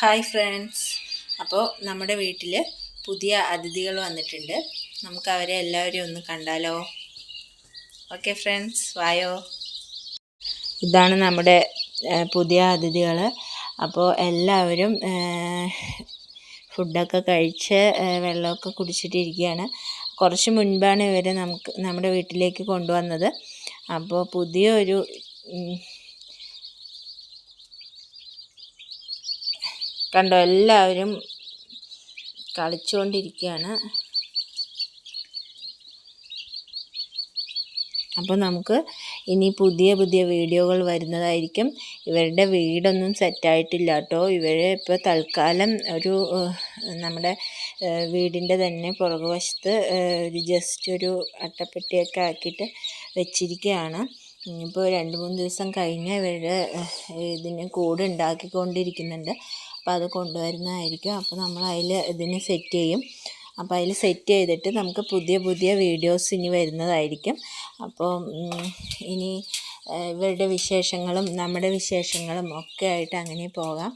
Hi friends. അപ്പോൾ നമ്മുടെ വീട്ടിൽ പുതിയ അതിഥികൾ വന്നിട്ടുണ്ട്. നമുക്ക് അവരെ എല്ലാവരെയും ഒന്ന് കണ്ടാലോ? ഓക്കെ ഫ്രണ്ട്സ്, വായോ. ഇതാണ് നമ്മുടെ പുതിയ അതിഥികൾ. അപ്പോൾ എല്ലാവരും ഫുഡൊക്കെ കഴിച്ച് വെള്ളമൊക്കെ കുടിച്ചിട്ടിരിക്കുകയാണ്. കുറച്ച് മുൻപാണ് ഇവരെ നമ്മുടെ വീട്ടിലേക്ക് കൊണ്ടുവന്നത്. അപ്പോൾ പുതിയൊരു കണ്ടോ, എല്ലാവരും കളിച്ചുകൊണ്ടിരിക്കുകയാണ്. അപ്പോൾ നമുക്ക് ഇനി പുതിയ പുതിയ വീഡിയോകൾ വരുന്നതായിരിക്കും. ഇവരുടെ വീടൊന്നും സെറ്റായിട്ടില്ല കേട്ടോ. ഇവർ ഇപ്പോൾ തൽക്കാലം ഒരു നമ്മുടെ വീടിൻ്റെ തന്നെ പുറകുവശത്ത് ജസ്റ്റ് ഒരു അട്ടപ്പെട്ടിയൊക്കെ ആക്കിയിട്ട് വെച്ചിരിക്കുകയാണ്. ഇപ്പോൾ 2-3 ദിവസം കഴിഞ്ഞ് ഇവരുടെ ഇതിന് കൂട് ഉണ്ടാക്കിക്കൊണ്ടിരിക്കുന്നുണ്ട്. അപ്പോൾ അത് കൊണ്ടുവരുന്നതായിരിക്കും. അപ്പോൾ നമ്മൾ ഇതിന് സെറ്റ് ചെയ്യും. അപ്പോൾ അതിൽ സെറ്റ് ചെയ്തിട്ട് നമുക്ക് പുതിയ പുതിയ വീഡിയോസ് ഇനി വരുന്നതായിരിക്കും. അപ്പോൾ ഇനി ഇവരുടെ വിശേഷങ്ങളും നമ്മുടെ വിശേഷങ്ങളും ഒക്കെ ആയിട്ട് അങ്ങനെ പോകാം.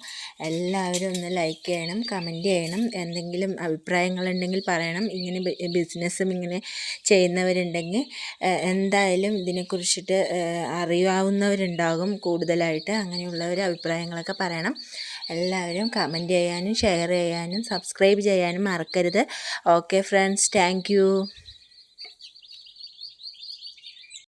എല്ലാവരും ഒന്ന് ലൈക്ക് ചെയ്യണം, കമൻറ്റ് ചെയ്യണം, എന്തെങ്കിലും അഭിപ്രായങ്ങളുണ്ടെങ്കിൽ പറയണം. ഇങ്ങനെ ബിസിനസ്സും ഇങ്ങനെ ചെയ്യുന്നവരുണ്ടെങ്കിൽ എന്തായാലും ഇതിനെക്കുറിച്ചിട്ട് അറിയാവുന്നവരുണ്ടാകും കൂടുതലായിട്ട്. അങ്ങനെയുള്ളവർ അഭിപ്രായങ്ങളൊക്കെ പറയണം. എല്ലാവരും കമൻറ്റ് ചെയ്യാനും ഷെയർ ചെയ്യാനും സബ്സ്ക്രൈബ് ചെയ്യാനും മറക്കരുത്. Okay friends, thank you.